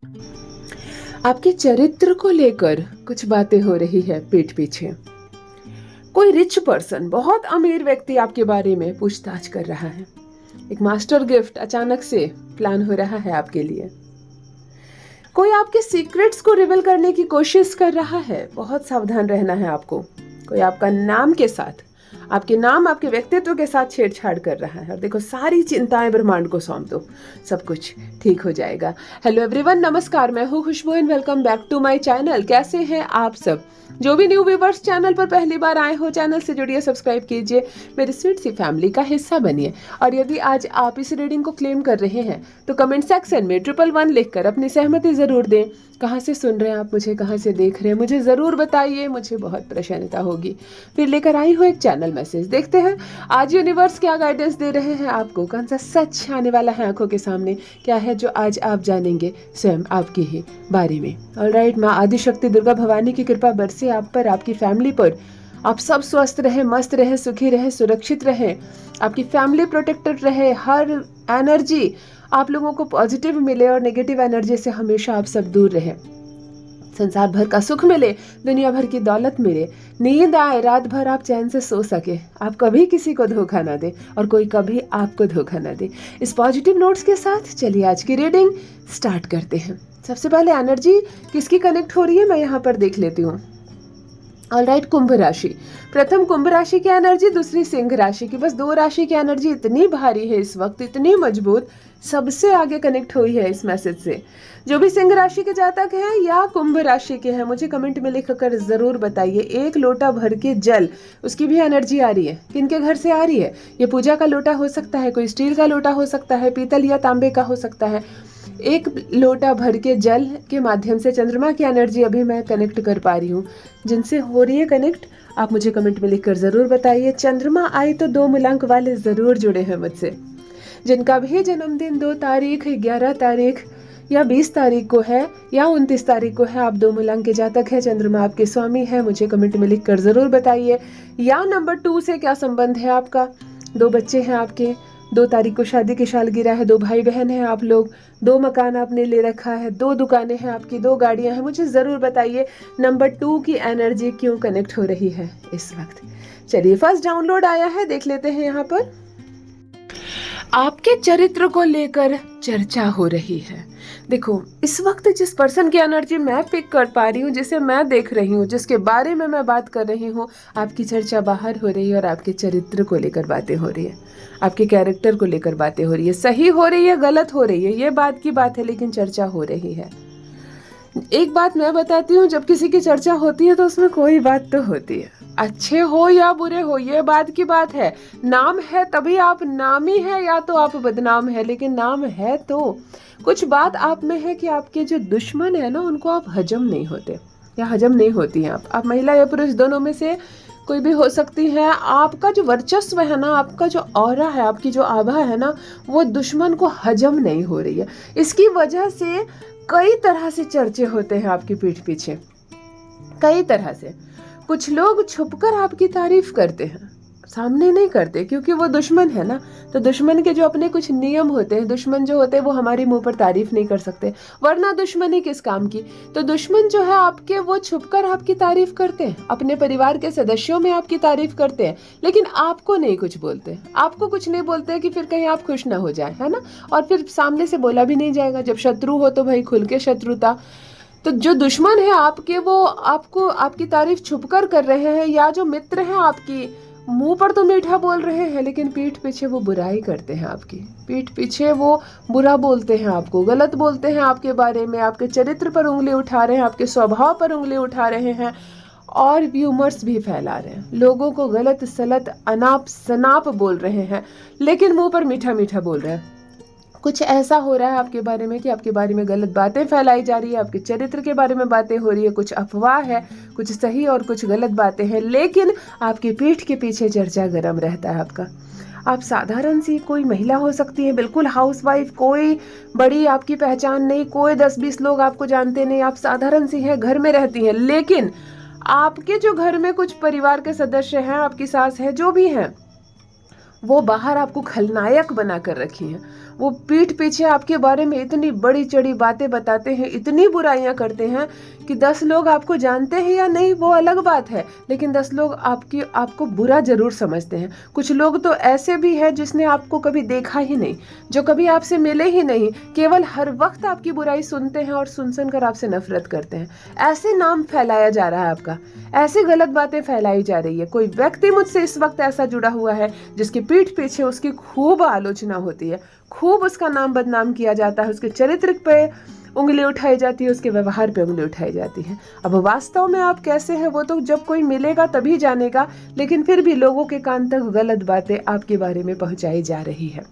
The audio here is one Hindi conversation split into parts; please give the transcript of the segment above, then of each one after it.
आपके चरित्र को लेकर कुछ बातें हो रही है पीठ पीछे। कोई रिच पर्सन, बहुत अमीर व्यक्ति आपके बारे में पूछताछ कर रहा है। एक मास्टर गिफ्ट अचानक से प्लान हो रहा है आपके लिए। कोई आपके सीक्रेट्स को रिवील करने की कोशिश कर रहा है, बहुत सावधान रहना है आपको। कोई आपका नाम के साथ, आपके नाम, आपके व्यक्तित्व के साथ छेड़छाड़ कर रहा है। और देखो, सारी चिंताएं ब्रह्मांड को सौंप दो, सब कुछ ठीक हो जाएगा। हेलो एवरीवन, नमस्कार, मैं हूँ Khushboo and welcome back to my channel. कैसे हैं आप सब? जो भी न्यू व्यूवर्स चैनल पर पहली बार आए हो, चैनल से जुड़िए, सब्सक्राइब कीजिए, मेरी स्वीट सी फैमिली का हिस्सा बनिए। और यदि आज आप इस रीडिंग को क्लेम कर रहे हैं तो कमेंट सेक्शन में 111 लिखकर अपनी सहमति जरूर दें। कहाँ से सुन रहे हैं आप मुझे, कहाँ से देख रहे हैं, मुझे ज़रूर बताइए, मुझे बहुत प्रसन्नता होगी। फिर लेकर आई हूँ एक चैनल मैसेज, देखते हैं आज यूनिवर्स क्या गाइडेंस दे रहे हैं आपको। कौन सा सच आने वाला है आंखों के सामने, क्या है जो आज आप जानेंगे स्वयं आपके ही बारे में। ऑलराइट, माँ आदिशक्ति दुर्गा भवानी की कृपा बरसे आप पर, आपकी फैमिली पर। आप सब स्वस्थ रहें, मस्त रहें, सुखी रहें, सुरक्षित रहें, आपकी फैमिली प्रोटेक्टेड रहे। हर एनर्जी आप लोगों को पॉजिटिव मिले और नेगेटिव एनर्जी से हमेशा आप सब दूर रहें। संसार भर का सुख मिले, दुनिया भर की दौलत मिले, नींद आए, रात भर आप चैन से सो सके, आप कभी किसी को धोखा ना दे और कोई कभी आपको धोखा ना दे। इस पॉजिटिव नोट्स के साथ चलिए आज की रीडिंग स्टार्ट करते हैं। सबसे पहले एनर्जी किसकी कनेक्ट हो रही है मैं यहाँ पर देख लेती हूँ। ऑलराइट, कुंभ राशि। प्रथम कुंभ राशि की एनर्जी, दूसरी सिंह राशि की। बस दो राशि की एनर्जी इतनी भारी है इस वक्त, इतनी मजबूत, सबसे आगे कनेक्ट हुई है इस मैसेज से। जो भी सिंह राशि के जातक हैं या कुंभ राशि के हैं, मुझे कमेंट में लिखकर जरूर बताइए। एक लोटा भर के जल, उसकी भी एनर्जी आ रही है। किनके घर से आ रही है? ये पूजा का लोटा हो सकता है, कोई स्टील का लोटा हो सकता है, पीतल या तांबे का हो सकता है। एक लोटा भर के जल के माध्यम से चंद्रमा की एनर्जी अभी मैं कनेक्ट कर पा रही हूँ। जिनसे हो रही है कनेक्ट, आप मुझे कमेंट में लिखकर ज़रूर बताइए। चंद्रमा आई तो 2 मूलांक वाले ज़रूर जुड़े हैं मुझसे। जिनका भी जन्मदिन 2 तारीख, 11 तारीख या 20 तारीख को है या 29 तारीख को है, आप 2 मूलांक के जातक हैं, चंद्रमा आपके स्वामी है, मुझे कमेंट में लिखकर ज़रूर बताइए। या नंबर 2 से क्या संबंध है आपका? 2 बच्चे हैं आपके, 2 तारीख को शादी की सालगिरह है, 2 भाई बहन हैं आप लोग, 2 मकान आपने ले रखा है, 2 दुकानें हैं आपकी, 2 गाड़ियां हैं, मुझे ज़रूर बताइए नंबर 2 की एनर्जी क्यों कनेक्ट हो रही है इस वक्त। चलिए, फर्स्ट डाउनलोड आया है, देख लेते हैं। यहाँ पर आपके चरित्र को लेकर चर्चा हो रही है। देखो, इस वक्त जिस पर्सन की एनर्जी मैं पिक कर पा रही हूँ, जिसे मैं देख रही हूँ, जिसके बारे में मैं बात कर रही हूँ, आपकी चर्चा बाहर हो रही है और आपके चरित्र को लेकर बातें हो रही है, आपके कैरेक्टर को लेकर बातें हो रही है। सही हो रही है, गलत हो रही है, ये बात की बात है, लेकिन चर्चा हो रही है। एक बात मैं बताती हूँ, जब किसी की चर्चा होती है तो उसमें कोई बात तो होती है, अच्छे हो या बुरे हो, ये बात की बात है। नाम है तभी आप नामी है, या तो आप बदनाम है, लेकिन नाम है तो कुछ बात आप में है कि आपके जो दुश्मन है ना, उनको आप हजम नहीं होते या हजम नहीं होती हैं। आप महिला या पुरुष दोनों में से कोई भी हो सकती है। आपका जो वर्चस्व है ना, आपका जो ऑरा है, आपकी जो आभा है ना, वो दुश्मन को हजम नहीं हो रही है। इसकी वजह से कई तरह से चर्चे होते हैं आपकी पीठ पीछे, कई तरह से। कुछ लोग छुपकर आपकी तारीफ करते हैं, सामने नहीं करते, क्योंकि वो दुश्मन है ना। तो दुश्मन के जो अपने कुछ नियम होते हैं, दुश्मन जो होते हैं वो हमारे मुंह पर तारीफ नहीं कर सकते, वरना दुश्मनी किस काम की। तो दुश्मन जो है आपके, वो छुपकर आपकी तारीफ करते हैं, अपने परिवार के सदस्यों में आपकी तारीफ करते हैं, लेकिन आपको नहीं कुछ बोलते, आपको कुछ नहीं बोलते कि फिर कहीं आप खुश ना हो जाए, है ना। और फिर सामने से बोला भी नहीं जाएगा। जब शत्रु हो तो भाई खुल के शत्रुता। तो जो दुश्मन है आपके, वो आपको आपकी तारीफ छुपकर कर रहे हैं, या जो मित्र हैं आपकी, मुंह पर तो मीठा बोल रहे हैं लेकिन पीठ पीछे वो बुराई करते हैं आपकी। पीठ पीछे वो बुरा बोलते हैं आपको, गलत बोलते हैं आपके बारे में, आपके चरित्र पर उंगली उठा रहे हैं, आपके स्वभाव पर उंगली उठा रहे हैं और र्यूमर्स भी फैला रहे हैं। लोगों को गलत सलत अनाप शनाप बोल रहे हैं, लेकिन मुंह पर मीठा मीठा बोल रहे हैं। कुछ ऐसा हो रहा है आपके बारे में कि आपके बारे में गलत बातें फैलाई जा रही है, आपके चरित्र के बारे में बातें हो रही है, कुछ अफवाह है, कुछ सही और कुछ गलत बातें हैं, लेकिन आपकी पीठ के पीछे चर्चा गर्म रहता है आपका। आप साधारण सी कोई महिला हो सकती है, बिल्कुल हाउसवाइफ, कोई बड़ी आपकी पहचान नहीं, कोई 10-20 लोग आपको जानते नहीं, आप साधारण सी हैं, घर में रहती हैं, लेकिन आपके जो घर में कुछ परिवार के सदस्य हैं, आपकी सास है, जो भी हैं, वो बाहर आपको खलनायक बना कर रखी हैं। वो पीठ पीछे आपके बारे में इतनी बड़ी चढ़ी बातें बताते हैं, इतनी बुराइयां करते हैं कि 10 लोग आपको जानते हैं या नहीं वो अलग बात है, लेकिन 10 लोग आपको बुरा जरूर समझते हैं। कुछ लोग तो ऐसे भी हैं जिसने आपको कभी देखा ही नहीं, जो कभी आपसे मिले ही नहीं, केवल हर वक्त आपकी बुराई सुनते हैं और सुन कर आपसे नफरत करते हैं। ऐसे नाम फैलाया जा रहा है आपका, ऐसी गलत बातें फैलाई जा रही है। कोई व्यक्ति मुझसे इस वक्त ऐसा जुड़ा हुआ है जिसकी पीठ पीछे उसकी खूब आलोचना होती है, खूब उसका नाम बदनाम किया जाता है, उसके चरित्र पे उंगली उठाई जाती है, उसके व्यवहार पे उंगली उठाई जाती है। अब वास्तव में आप कैसे हैं वो तो जब कोई मिलेगा तभी जानेगा, लेकिन फिर भी लोगों के कान तक गलत बातें आपके बारे में पहुंचाई जा रही है।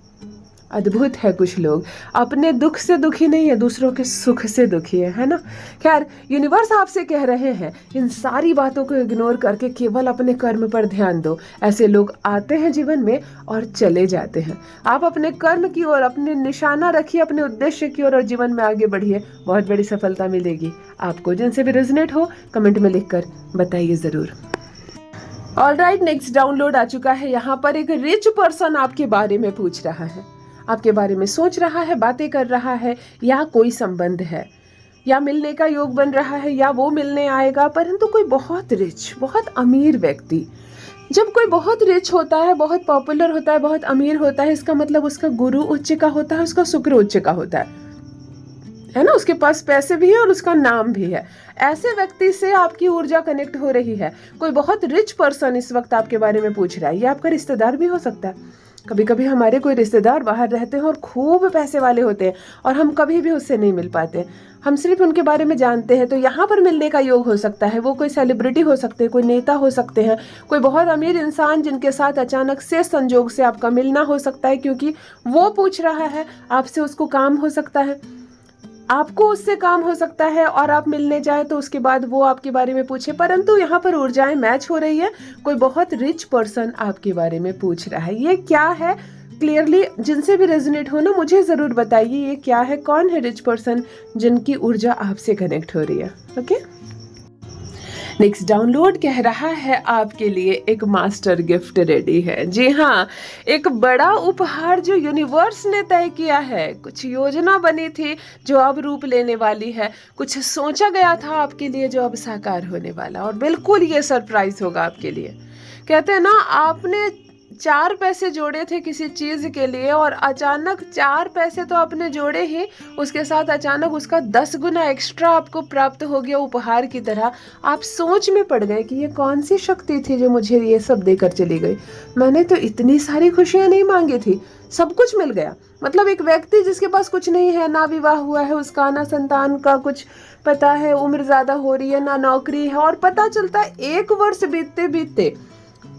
अद्भुत है, कुछ लोग अपने दुख से दुखी नहीं है, दूसरों के सुख से दुखी है ना। खैर, यूनिवर्स आपसे कह रहे हैं इन सारी बातों को इग्नोर करके केवल अपने कर्म पर ध्यान दो। ऐसे लोग आते हैं जीवन में और चले जाते हैं। आप अपने कर्म की ओर अपने निशाना रखिए, अपने उद्देश्य की ओर, और जीवन में आगे बढ़िए, बहुत बड़ी सफलता मिलेगी आपको। जिनसे भी रेजोनेट हो कमेंट में लिखकर बताइए जरूर। ऑलराइट, नेक्स्ट डाउनलोड आ चुका है। यहाँ पर एक रिच पर्सन आपके बारे में पूछ रहा है, आपके बारे में सोच रहा है, बातें कर रहा है, या कोई संबंध है, या मिलने का योग बन रहा है, या वो मिलने आएगा। परंतु कोई बहुत रिच, बहुत अमीर व्यक्ति, जब कोई बहुत रिच होता है, बहुत पॉपुलर होता है, बहुत अमीर होता है, इसका मतलब उसका गुरु उच्च का होता है, उसका शुक्र उच्च का होता है ना। उसके पास पैसे भी है और उसका नाम भी है। ऐसे व्यक्ति से आपकी ऊर्जा कनेक्ट हो रही है। कोई बहुत रिच पर्सन इस वक्त आपके बारे में पूछ रहा है। ये आपका रिश्तेदार भी हो सकता है। कभी कभी हमारे कोई रिश्तेदार बाहर रहते हैं और खूब पैसे वाले होते हैं और हम कभी भी उससे नहीं मिल पाते, हम सिर्फ उनके बारे में जानते हैं। तो यहाँ पर मिलने का योग हो सकता है। वो कोई सेलिब्रिटी हो सकते हैं, कोई नेता हो सकते हैं, कोई बहुत अमीर इंसान जिनके साथ अचानक से संजोग से आपका मिलना हो सकता है, क्योंकि वो पूछ रहा है आपसे, उसको काम हो सकता है, आपको उससे काम हो सकता है, और आप मिलने जाए तो उसके बाद वो आपके बारे में पूछे। परंतु यहाँ पर ऊर्जाएं मैच हो रही है। कोई बहुत रिच पर्सन आपके बारे में पूछ रहा है। ये क्या है, क्लियरली जिनसे भी रेजोनेट हो ना, मुझे जरूर बताइए ये क्या है, कौन है रिच पर्सन जिनकी ऊर्जा आपसे कनेक्ट हो रही है। ओके, नेक्स्ट डाउनलोड कह रहा है आपके लिए एक मास्टर गिफ्ट रेडी है। जी हाँ, एक बड़ा उपहार जो यूनिवर्स ने तय किया है। कुछ योजना बनी थी जो अब रूप लेने वाली है, कुछ सोचा गया था आपके लिए जो अब साकार होने वाला, और बिल्कुल ये सरप्राइज होगा आपके लिए। कहते हैं ना, आपने 4 पैसे जोड़े थे किसी चीज के लिए और अचानक 4 पैसे तो आपने जोड़े ही, उसके साथ अचानक उसका 10 गुना एक्स्ट्रा आपको प्राप्त हो गया उपहार की तरह। आप सोच में पड़ गए कि ये कौन सी शक्ति थी जो मुझे ये सब देकर चली गई। मैंने तो इतनी सारी खुशियां नहीं मांगी थी, सब कुछ मिल गया। मतलब एक व्यक्ति जिसके पास कुछ नहीं है, ना विवाह हुआ है उसका, ना संतान का कुछ पता है, उम्र ज्यादा हो रही है, ना नौकरी है, और पता चलता है 1 वर्ष बीतते बीतते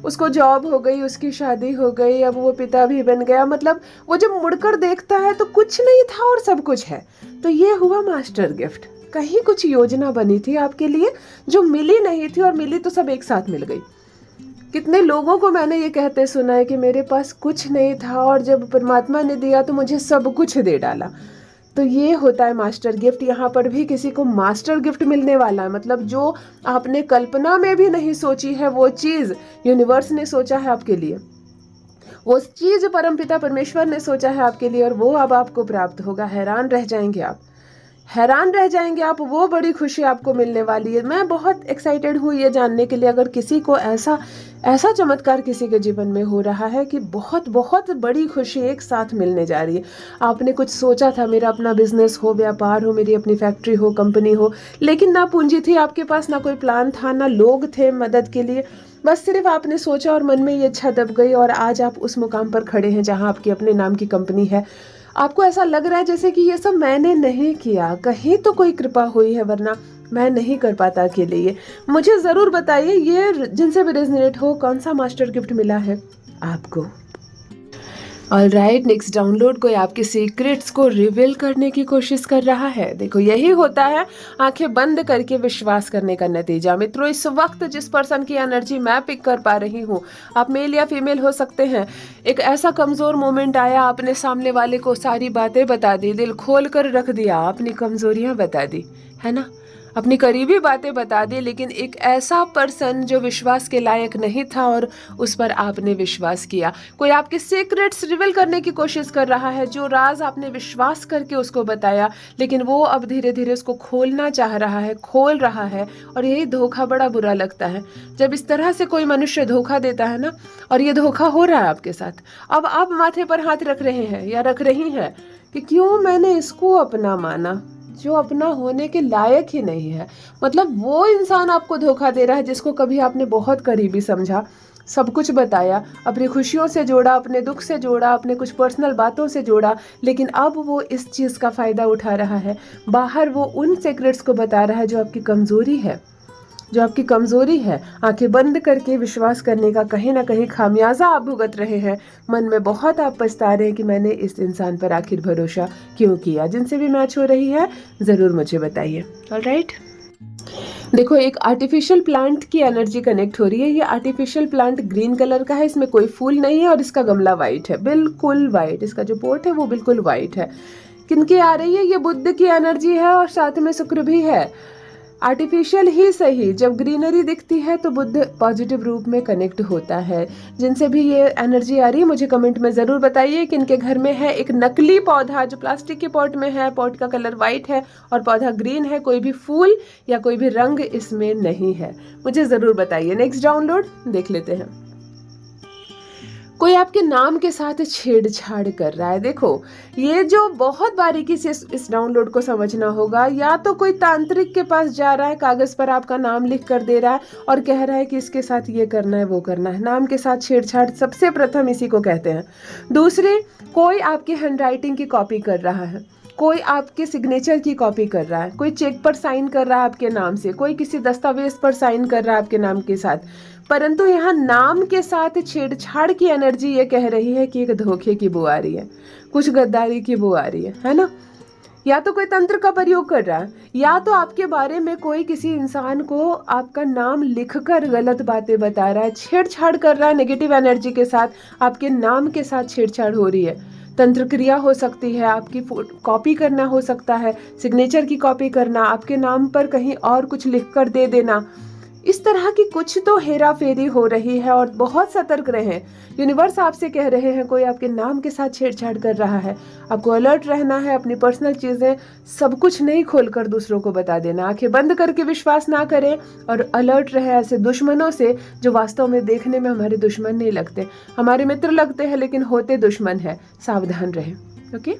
उसको जॉब हो गई, उसकी शादी हो गई, अब वो पिता भी बन गया। मतलब वो जब मुड़कर देखता है तो कुछ नहीं था और सब कुछ है। तो ये हुआ मास्टर गिफ्ट। कहीं कुछ योजना बनी थी आपके लिए जो मिली नहीं थी, और मिली तो सब एक साथ मिल गई। कितने लोगों को मैंने ये कहते सुना है कि मेरे पास कुछ नहीं था और जब परमात्मा ने दिया तो मुझे सब कुछ दे डाला। तो ये होता है मास्टर गिफ्ट। यहाँ पर भी किसी को मास्टर गिफ्ट मिलने वाला है। मतलब जो आपने कल्पना में भी नहीं सोची है वो चीज यूनिवर्स ने सोचा है आपके लिए, वो चीज परमपिता परमेश्वर ने सोचा है आपके लिए, और वो अब आपको प्राप्त होगा। हैरान रह जाएंगे आप, हैरान रह जाएंगे आप। वो बड़ी खुशी आपको मिलने वाली है। मैं बहुत एक्साइटेड हूँ ये जानने के लिए, अगर किसी को ऐसा चमत्कार किसी के जीवन में हो रहा है कि बहुत बहुत बड़ी खुशी एक साथ मिलने जा रही है। आपने कुछ सोचा था, मेरा अपना बिजनेस हो, व्यापार हो, मेरी अपनी फैक्ट्री हो, कंपनी हो, लेकिन ना पूंजी थी आपके पास, ना कोई प्लान था, ना लोग थे मदद के लिए। बस सिर्फ आपने सोचा और मन में ये इच्छा दब गई, और आज आप उस मुकाम पर खड़े हैं जहाँ आपकी अपने नाम की कंपनी है। आपको ऐसा लग रहा है जैसे कि ये सब मैंने नहीं किया, कहीं तो कोई कृपा हुई है, वरना मैं नहीं कर पाता अकेले। ये मुझे जरूर बताइए, ये जिनसे भी रेजोनेट हो, कौन सा मास्टर गिफ्ट मिला है आपको। ऑलराइट, नेक्स्ट डाउनलोड कोई आपके सीक्रेट्स को रिवील करने की कोशिश कर रहा है। देखो, यही होता है आंखें बंद करके विश्वास करने का नतीजा। मित्रों, इस वक्त जिस पर्सन की एनर्जी मैं पिक कर पा रही हूँ, आप मेल या फीमेल हो सकते हैं, एक ऐसा कमजोर मोमेंट आया, आपने सामने वाले को सारी बातें बता दी, दिल खोल कर रख दिया, अपनी कमजोरियां बता दी, है ना। अपनी करीबी बातें बता दी, लेकिन एक ऐसा पर्सन जो विश्वास के लायक नहीं था और उस पर आपने विश्वास किया। कोई आपके सीक्रेट्स रिवील करने की कोशिश कर रहा है, जो राज आपने विश्वास करके उसको बताया, लेकिन वो अब धीरे धीरे उसको खोलना चाह रहा है, खोल रहा है। और यही धोखा बड़ा बुरा लगता है जब इस तरह से कोई मनुष्य धोखा देता है ना, और ये धोखा हो रहा है आपके साथ। अब आप माथे पर हाथ रख रहे हैं या रख रही हैं कि क्यों मैंने इसको अपना माना, जो अपना होने के लायक ही नहीं है। मतलब वो इंसान आपको धोखा दे रहा है जिसको कभी आपने बहुत करीबी समझा, सब कुछ बताया, अपनी खुशियों से जोड़ा, अपने दुख से जोड़ा, अपने कुछ पर्सनल बातों से जोड़ा, लेकिन अब वो इस चीज़ का फ़ायदा उठा रहा है। बाहर वो उन सीक्रेट्स को बता रहा है जो आपकी कमज़ोरी है, जो आपकी कमज़ोरी है। आंखें बंद करके विश्वास करने का कहीं ना कहीं खामियाजा आप भुगत रहे हैं। मन में बहुत आप पछता रहे हैं कि मैंने इस इंसान पर आखिर भरोसा क्यों किया। जिनसे भी मैच हो रही है ज़रूर मुझे बताइए। ऑलराइट, देखो एक आर्टिफिशियल प्लांट की एनर्जी कनेक्ट हो रही है। ये आर्टिफिशियल प्लांट ग्रीन कलर का है, इसमें कोई फूल नहीं है और इसका गमला वाइट है, बिल्कुल वाइट। इसका जो पोट है वो बिल्कुल वाइट है। किनकी आ रही है? ये बुद्ध की एनर्जी है और साथ में शुक्र भी है। आर्टिफिशियल ही सही, जब ग्रीनरी दिखती है तो बुद्ध पॉजिटिव रूप में कनेक्ट होता है। जिनसे भी ये एनर्जी आ रही है मुझे कमेंट में ज़रूर बताइए कि इनके घर में है एक नकली पौधा जो प्लास्टिक के पॉट में है, पॉट का कलर वाइट है और पौधा ग्रीन है, कोई भी फूल या कोई भी रंग इसमें नहीं है, मुझे ज़रूर बताइए। नेक्स्ट डाउनलोड देख लेते हैं। कोई आपके नाम के साथ छेड़छाड़ कर रहा है। देखो ये जो बहुत बारीकी से इस डाउनलोड को समझना होगा, या तो कोई तांत्रिक के पास जा रहा है, कागज पर आपका नाम लिख कर दे रहा है और कह रहा है कि इसके साथ ये करना है वो करना है। नाम के साथ छेड़छाड़ सबसे प्रथम इसी को कहते हैं। दूसरे, कोई आपकी हैंडराइटिंग की कॉपी कर रहा है, कोई आपके सिग्नेचर की कॉपी कर रहा है, कोई चेक पर साइन कर रहा है आपके नाम से, कोई किसी दस्तावेज पर साइन कर रहा है आपके नाम के साथ। परंतु यहाँ नाम के साथ छेड़छाड़ की एनर्जी ये कह रही है कि एक धोखे की बू आ रही है, कुछ गद्दारी की बू आ रही है ना। या तो कोई तंत्र का प्रयोग कर रहा है, या तो आपके बारे में कोई किसी इंसान को आपका नाम लिखकर गलत बातें बता रहा है, छेड़छाड़ कर रहा है नेगेटिव एनर्जी के साथ, आपके नाम के साथ छेड़छाड़ हो रही है। तंत्र क्रिया हो सकती है, आपकी कॉपी करना हो सकता है, सिग्नेचर की कॉपी करना, आपके नाम पर कहीं और कुछ लिख कर दे देना। इस तरह की कुछ तो हेरा फेरी हो रही है और बहुत सतर्क रहें। यूनिवर्स आपसे कह रहे हैं कोई आपके नाम के साथ छेड़छाड़ कर रहा है, आपको अलर्ट रहना है। अपनी पर्सनल चीज़ें सब कुछ नहीं खोलकर दूसरों को बता देना, आंखें बंद करके विश्वास ना करें और अलर्ट रहे ऐसे दुश्मनों से जो वास्तव में देखने में हमारे दुश्मन नहीं लगते, हमारे मित्र लगते हैं लेकिन होते दुश्मन है। सावधान रहें। ओके,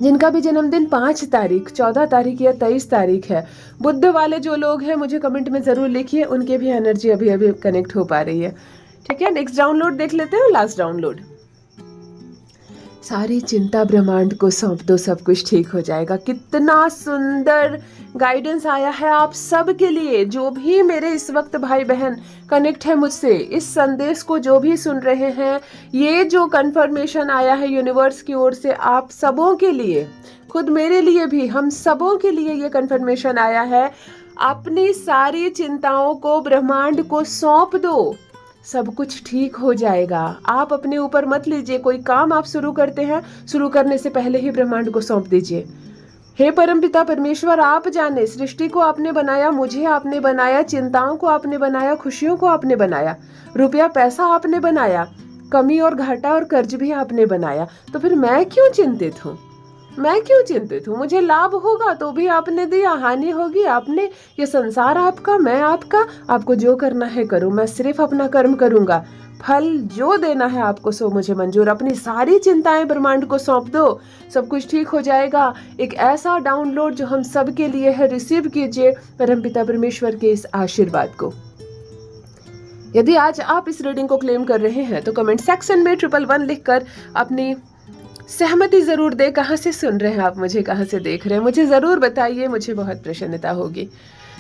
जिनका भी जन्मदिन 5 तारीख, 14 तारीख या 23 तारीख है, बुद्ध वाले जो लोग हैं मुझे कमेंट में ज़रूर लिखिए, उनके भी एनर्जी अभी अभी कनेक्ट हो पा रही है। ठीक है, नेक्स्ट डाउनलोड देख लेते हैं, लास्ट डाउनलोड। सारी चिंता ब्रह्मांड को सौंप दो, सब कुछ ठीक हो जाएगा। कितना सुंदर गाइडेंस आया है आप सब के लिए। जो भी मेरे इस वक्त भाई बहन कनेक्ट है मुझसे, इस संदेश को जो भी सुन रहे हैं, ये जो कंफर्मेशन आया है यूनिवर्स की ओर से आप सबों के लिए, खुद मेरे लिए भी, हम सबों के लिए ये कंफर्मेशन आया है। अपनी सारी चिंताओं को ब्रह्मांड को सौंप दो, सब कुछ ठीक हो जाएगा। आप अपने ऊपर मत लीजिए। कोई काम आप शुरू करते हैं, शुरू करने से पहले ही ब्रह्मांड को सौंप दीजिए। हे परमपिता परमेश्वर, आप जाने, सृष्टि को आपने बनाया, मुझे आपने बनाया, चिंताओं को आपने बनाया, खुशियों को आपने बनाया, रुपया पैसा आपने बनाया, कमी और घाटा और कर्ज भी आपने बनाया। तो फिर मैं क्यों चिंतित हूँ? मैं क्यों चिंतित हूँ? मुझे लाभ होगा तो भी आपने दिया, हानि होगी आपने। ये संसार आपका, मैं आपका। आपको जो करना है करो, मैं सिर्फ अपना कर्म करूँगा। फल जो देना है आपको सो मुझे मंजूर। अपनी सारी चिंताएं ब्रह्मांड को सौंप दो, सब कुछ ठीक हो जाएगा। एक ऐसा डाउनलोड जो हम सब के लिए है, रिसीव कीजिए परमपिता परमेश्वर के इस आशीर्वाद को। यदि आज आप इस रीडिंग को क्लेम कर रहे हैं तो कमेंट सेक्शन में 111 लिखकर अपनी सहमति जरूर दे। कहाँ से सुन रहे हैं आप मुझे, कहाँ से देख रहे हैं, मुझे ज़रूर बताइए, मुझे बहुत प्रसन्नता होगी।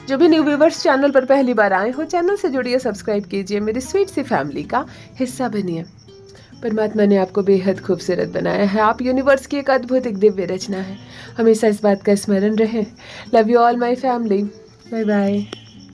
जो भी न्यू व्यूवर्स चैनल पर पहली बार आए हो, चैनल से जुड़िए, सब्सक्राइब कीजिए, मेरी स्वीट सी फैमिली का हिस्सा बनिए। परमात्मा ने आपको बेहद खूबसूरत बनाया है, आप यूनिवर्स की एक अद्भुत, एक दिव्य रचना है। हमेशा इस बात का स्मरण रहे। Love you all my family, bye bye.